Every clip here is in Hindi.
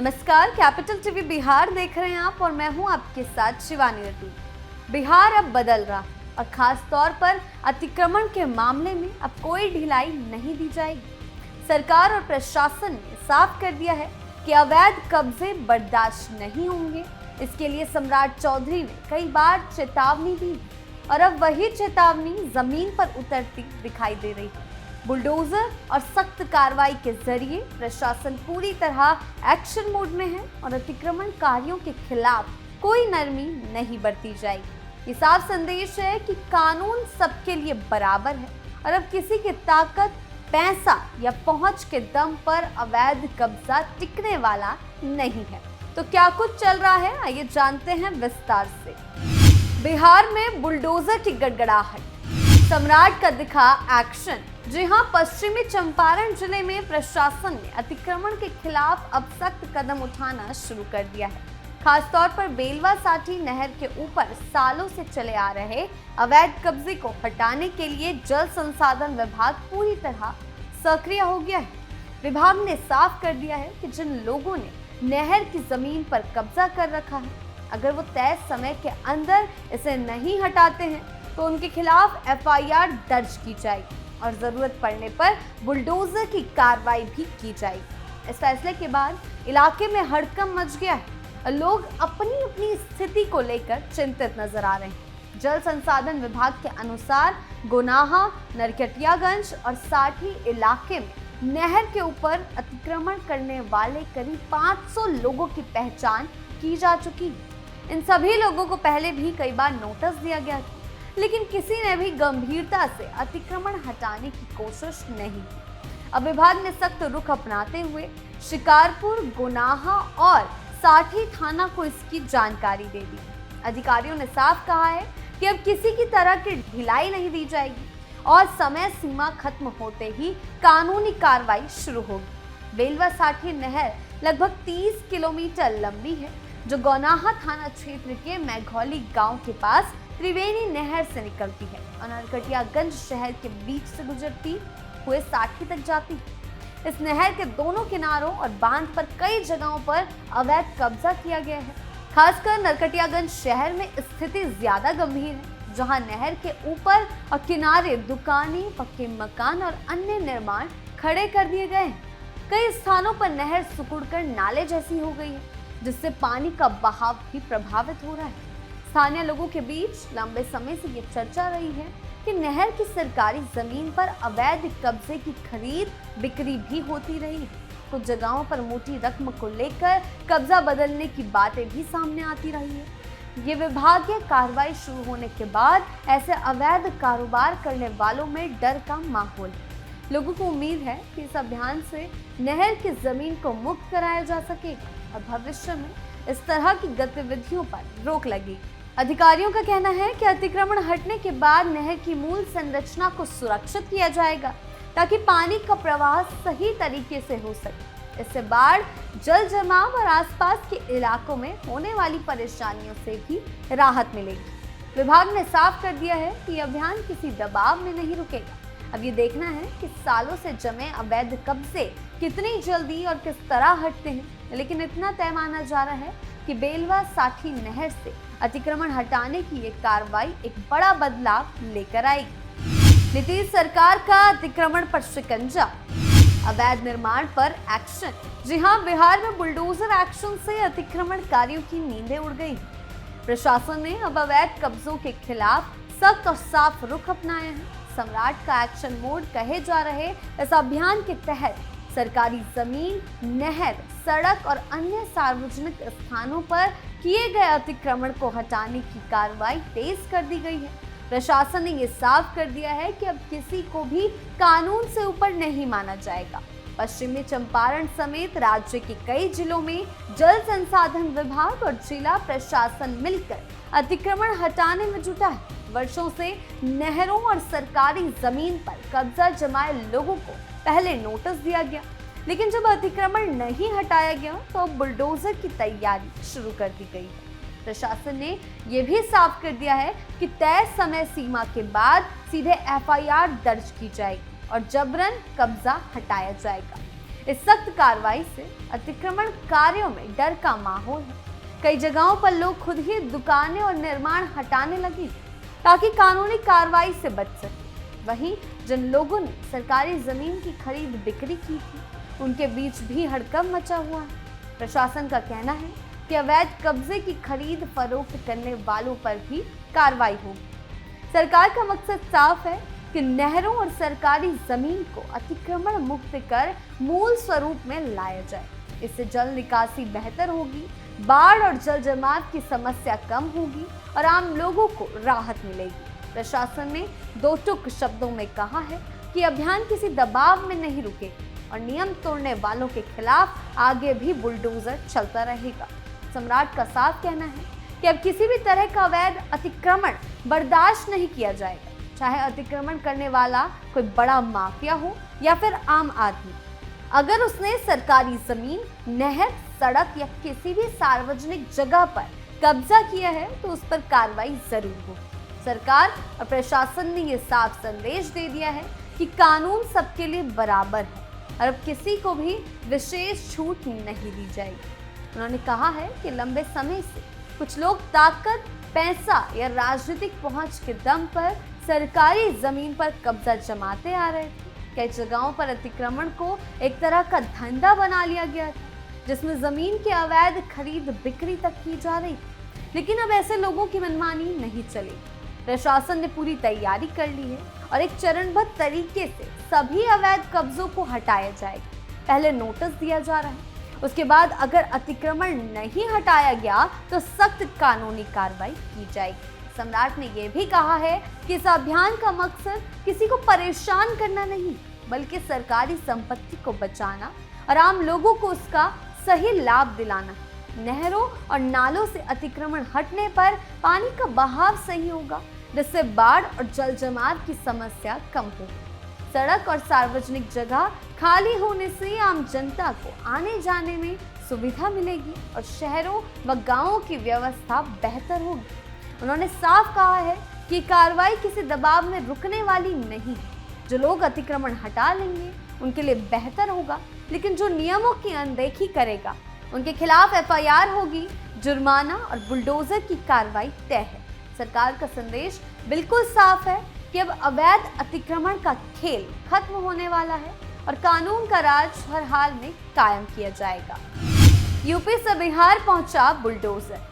नमस्कार, कैपिटल टीवी बिहार देख रहे हैं आप और मैं हूं आपके साथ शिवानी रेड्डी। बिहार अब बदल रहा और खास तौर पर अतिक्रमण के मामले में अब कोई ढिलाई नहीं दी जाएगी। सरकार और प्रशासन ने साफ कर दिया है कि अवैध कब्जे बर्दाश्त नहीं होंगे। इसके लिए सम्राट चौधरी ने कई बार चेतावनी दी और अब वही चेतावनी जमीन पर उतरती दिखाई दे रही है। बुलडोजर और सख्त कार्रवाई के जरिए प्रशासन पूरी तरह एक्शन मोड में है और अतिक्रमणकारियों के खिलाफ कोई नरमी नहीं बरती जाएगी। ये साफ संदेश है कि कानून सबके लिए बराबर है और अब किसी की ताकत, पैसा या पहुंच के दम पर अवैध कब्जा टिकने वाला नहीं है। तो क्या कुछ चल रहा है, आइए जानते हैं विस्तार से। बिहार में बुलडोजर की गड़गड़ाहट, सम्राट का दिखा एक्शन। जी हां, पश्चिमी चंपारण जिले में प्रशासन ने अतिक्रमण के खिलाफ अब सख्त कदम उठाना शुरू कर दिया है। खासतौर पर बेलवा साठी नहर के ऊपर सालों से चले आ रहे अवैध कब्जे को हटाने के लिए जल संसाधन विभाग पूरी तरह सक्रिय हो गया है। विभाग ने साफ कर दिया है कि जिन लोगों ने नहर की जमीन पर कब्जा कर रखा है, अगर वो तय समय के अंदर इसे नहीं हटाते हैं तो उनके खिलाफ FIR दर्ज की जाएगी और जरूरत पड़ने पर बुलडोजर की कार्रवाई भी की जाएगी। इस फैसले के बाद इलाके में हड़कंप मच गया है और लोग अपनी अपनी स्थिति को लेकर चिंतित नजर आ रहे हैं। जल संसाधन विभाग के अनुसार गोनाहा, नरकटियागंज और साठी इलाके में नहर के ऊपर अतिक्रमण करने वाले करीब 500 लोगों की पहचान की जा चुकी है। इन सभी लोगों को पहले भी कई बार नोटिस दिया गया था, लेकिन किसी ने भी गंभीरता से अतिक्रमण हटाने की कोशिश नहीं की। अब विभाग ने सख्त रुख अपनाते हुए शिकारपुर, गोनाहा और साठी थाना को इसकी जानकारी दे दी। अधिकारियों ने साफ कहा है कि अब किसी की तरह की ढिलाई नहीं दी जाएगी और समय सीमा खत्म होते ही कानूनी कार्रवाई शुरू होगी। बेलवा साठी नहर लगभग 30 किलोमीटर लंबी है, जो गोनाहा थाना क्षेत्र के मैघौली गांव के पास त्रिवेणी नहर से निकलती है और नरकटियागंज शहर के बीच से गुजरती हुए साठी तक जाती है। इस नहर के दोनों किनारों और बांध पर कई जगहों पर अवैध कब्जा किया गया है। खासकर नरकटियागंज शहर में स्थिति ज्यादा गंभीर है, जहां नहर के ऊपर और किनारे दुकानें, पक्के मकान और अन्य निर्माण खड़े कर दिए गए हैं। कई स्थानों पर नहर सिकुड़कर नाले जैसी हो गई है, जिससे पानी का बहाव भी प्रभावित हो रहा है। स्थानीय लोगों के बीच लंबे समय से ये चर्चा रही है कि नहर की सरकारी जमीन पर अवैध कब्जे की खरीद बिक्री भी होती रही है। कुछ जगहों पर मोटी रकम को लेकर कब्जा बदलने की बातें भी सामने आती रही है। ये विभागीय कार्रवाई शुरू होने के बाद ऐसे अवैध कारोबार करने वालों में डर का माहौल है। लोगों को उम्मीद है कि इस अभियान से नहर की जमीन को मुक्त कराया जा सकेगा और भविष्य में इस तरह की गतिविधियों पर रोक लगेगी। अधिकारियों का कहना है कि अतिक्रमण हटने के बाद नहर की मूल संरचना को सुरक्षित किया जाएगा ताकि पानी का प्रवाह सही तरीके से हो सके। इससे बाढ़, जल जमाव और आसपास के इलाकों में होने वाली परेशानियों से भी राहत मिलेगी। विभाग ने साफ कर दिया है कि अभियान किसी दबाव में नहीं रुकेगा। अब ये देखना है कि सालों से जमे अवैध कब्जे कितनी जल्दी और किस तरह हटते हैं, लेकिन इतना तय माना जा रहा है कि बेलवा साठी नहर से अतिक्रमण हटाने की ये कार्रवाई एक बड़ा बदलाव लेकर आएगी। नीतीश सरकार का अतिक्रमण पर शिकंजा, अवैध निर्माण पर एक्शन। जी हां, बिहार में बुलडोजर एक्शन से अतिक्रमणकारियों की नींदें उड़ गई। प्रशासन ने अब अवैध कब्जों के खिलाफ सख्त और साफ रुख अपनाया है। सम्राट का एक्शन मोड कहे जा रहे इस अभियान के तहत सरकारी जमीन, नहर, सड़क और अन्य सार्वजनिक स्थानों पर किए गए अतिक्रमण को हटाने की कार्रवाई तेज कर दी गई है। प्रशासन ने ये साफ कर दिया है कि अब किसी को भी कानून से ऊपर नहीं माना जाएगा। पश्चिमी चंपारण समेत राज्य के कई जिलों में जल संसाधन विभाग और जिला प्रशासन मिलकर अतिक्रमण हटाने में जुटा है। वर्षों से नहरों और सरकारी जमीन पर कब्जा जमाए लोगों को पहले नोटिस दिया गया, लेकिन जब अतिक्रमण नहीं हटाया गया तो अब बुलडोजर की तैयारी शुरू कर दी गई है। प्रशासन ने यह भी साफ कर दिया है कि तय समय सीमा के बाद सीधे FIR दर्ज की जाएगी और जबरन कब्जा हटाया जाएगा। इस सख्त कार्रवाई से अतिक्रमण कार्यों में डर का माहौल है। कई जगहों पर लोग खुद ही दुकानें और निर्माण हटाने लगे ताकि कानूनी कार्रवाई से बच सके। वहीं जिन लोगों ने सरकारी जमीन की खरीद बिक्री की थी, उनके बीच भी हड़कंप मचा हुआ है। प्रशासन का कहना है कि अवैध कब्जे की खरीद फरोख्त करने वालों पर भी कार्रवाई होगी। सरकार का मकसद साफ है कि नहरों और सरकारी जमीन को अतिक्रमण मुक्त कर मूल स्वरूप में लाया जाए। इससे जल निकासी बेहतर होगी, बाढ़ और जल जमाव की समस्या कम होगी और आम लोगों को राहत मिलेगी। प्रशासन ने दो टूक शब्दों में कहा है कि अभियान किसी दबाव में नहीं रुकेगा और नियम तोड़ने वालों के खिलाफ आगे भी बुलडोजर चलता रहेगा। सम्राट का साफ कहना है कि अब किसी भी तरह का अवैध अतिक्रमण बर्दाश्त नहीं किया जाएगा, चाहे अतिक्रमण करने वाला कोई बड़ा माफिया हो या फिर आम आदमी। अगर उसने सरकारी जमीन, नहर, सड़क या किसी भी सार्वजनिक जगह पर कब्जा किया है तो उस पर कार्रवाई जरूर हो। सरकार और प्रशासन ने ये साफ संदेश दे दिया है कि कानून सबके लिए बराबर है और अब किसी को भी विशेष छूट नहीं दी जाएगी। उन्होंने कहा है कि लंबे समय से कुछ लोग ताकत, पैसा या राजनीतिक पहुंच के दम पर सरकारी जमीन पर कब्जा जमाते आ रहे थे। कई जगहों पर अतिक्रमण को एक तरह का धंधा बना लिया गया था, जिसमें जमीन की अवैध खरीद बिक्री तक की जा रही थी। लेकिन अब ऐसे लोगों की मनमानी नहीं चलेगी। प्रशासन ने पूरी तैयारी कर ली है और एक चरणबद्ध तरीके से सभी अवैध कब्जों को हटाया जाएगा। पहले नोटिस दिया जा रहा है, उसके बाद अगर अतिक्रमण नहीं हटाया गया तो सख्त कानूनी कार्रवाई की जाएगी। सम्राट ने यह भी कहा है कि इस अभियान का मकसद किसी को परेशान करना नहीं, बल्कि सरकारी संपत्ति को बचाना और आम लोगों को उसका सही लाभ दिलाना है। नहरों और नालों से अतिक्रमण हटने पर पानी का बहाव सही होगा, जिससे बाढ़ और जल जमाव की समस्या कम होगी। सड़क और सार्वजनिक जगह खाली होने से आम जनता को आने जाने में सुविधा मिलेगी और शहरों व गांवों की व्यवस्था बेहतर होगी। उन्होंने साफ कहा है कि कार्रवाई किसी दबाव में रुकने वाली नहीं है। जो लोग अतिक्रमण हटा लेंगे उनके लिए बेहतर होगा, लेकिन जो नियमों की अनदेखी करेगा उनके खिलाफ एफआईआर होगी, जुर्माना और बुलडोजर की कार्रवाई तय है। सरकार का संदेश बिल्कुल साफ है कि अब अवैध अतिक्रमण का खेल खत्म होने वाला है और कानून का राज हर हाल में कायम किया जाएगा। यूपी से बिहार पहुंचा बुलडोजर।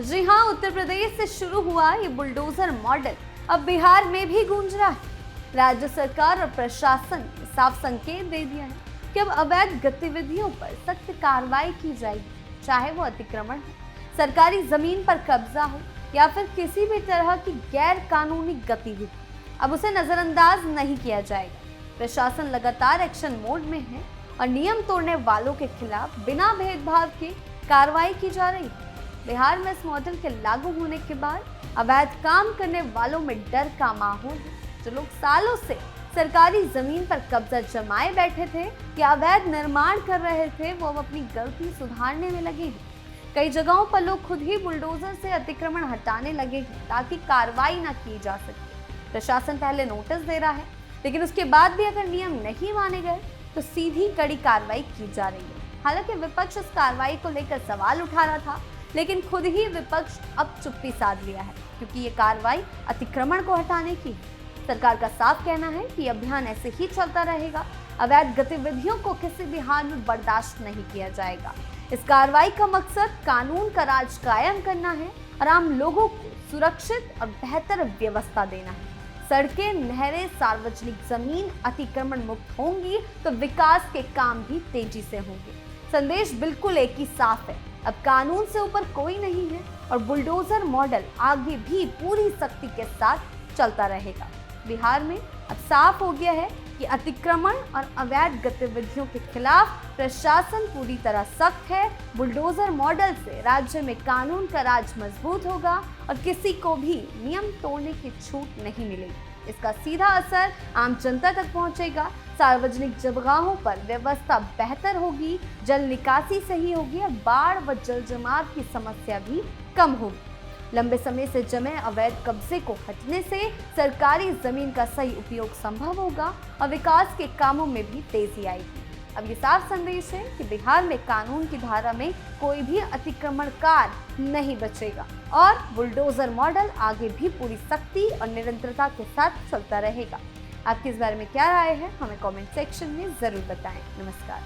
जी हां, उत्तर प्रदेश से शुरू हुआ ये बुलडोजर मॉडल अब बिहार में भी गूंज रहा है। राज्य सरकार और प्रशासन ने साफ संकेत दे दिया है कि अब अवैध गतिविधियों पर सख्त कार्रवाई की जाएगी, चाहे वो अतिक्रमण हो, सरकारी जमीन पर कब्जा हो या फिर किसी भी तरह की गैर कानूनी गतिविधि। अब उसे नजरअंदाज नहीं किया जाएगा। प्रशासन लगातार एक्शन मोड में है और नियम तोड़ने वालों के खिलाफ बिना भेदभाव के कार्रवाई की जा रही है। बिहार में इस मॉडल के लागू होने के बाद अवैध काम करने वालों में डर का माहौल है। जो लोग सालों से सरकारी जमीन पर कब्जा जमाए बैठे थे या अवैध निर्माण कर रहे थे, वो अब अपनी गलती सुधारने में लगे हैं। कई जगहों पर लोग खुद ही बुलडोजर से अतिक्रमण हटाने लगे हैं ताकि कार्रवाई न की जा सके। प्रशासन पहले नोटिस दे रहा है, लेकिन उसके बाद भी अगर नियम नहीं माने गए तो सीधी कड़ी कार्रवाई की जा रही है। हालांकि विपक्ष इस कार्रवाई को लेकर सवाल उठा रहा था, लेकिन खुद ही विपक्ष अब चुप्पी साध लिया है, क्योंकि ये कार्रवाई अतिक्रमण को हटाने की है। सरकार का साफ कहना है कि अभियान ऐसे ही चलता रहेगा। अवैध गतिविधियों को किसी भी हाल में बर्दाश्त नहीं किया जाएगा। इस कार्रवाई का मकसद कानून का राज कायम करना है और आम लोगों को सुरक्षित और बेहतर व्यवस्था देना है। सड़कें, नहरें, सार्वजनिक जमीन अतिक्रमण मुक्त होंगी तो विकास के काम भी तेजी से होंगे। संदेश बिल्कुल एक ही साफ है, अब कानून से ऊपर कोई नहीं है और बुलडोजर मॉडल आगे भी पूरी सख्ती के साथ चलता रहेगा। बिहार में अब साफ हो गया है कि अतिक्रमण और अवैध गतिविधियों के खिलाफ प्रशासन पूरी तरह सख्त है। बुलडोजर मॉडल से राज्य में कानून का राज मजबूत होगा और किसी को भी नियम तोड़ने की छूट नहीं मिलेगी। इसका सीधा असर आम जनता तक पहुंचेगा। सार्वजनिक जगहों पर व्यवस्था बेहतर होगी, जल निकासी सही होगी और बाढ़ व जल जमाव की समस्या भी कम होगी। लंबे समय से जमे अवैध कब्जे को हटने से सरकारी जमीन का सही उपयोग संभव होगा और विकास के कामों में भी तेजी आएगी। अब ये साफ संदेश है कि बिहार में कानून की धारा में कोई भी अतिक्रमणकार नहीं बचेगा और बुलडोजर मॉडल आगे भी पूरी सख्ती और निरंतरता के साथ चलता रहेगा। आपकी इस बारे में क्या राय है, हमें कमेंट सेक्शन में जरूर बताएं। नमस्कार।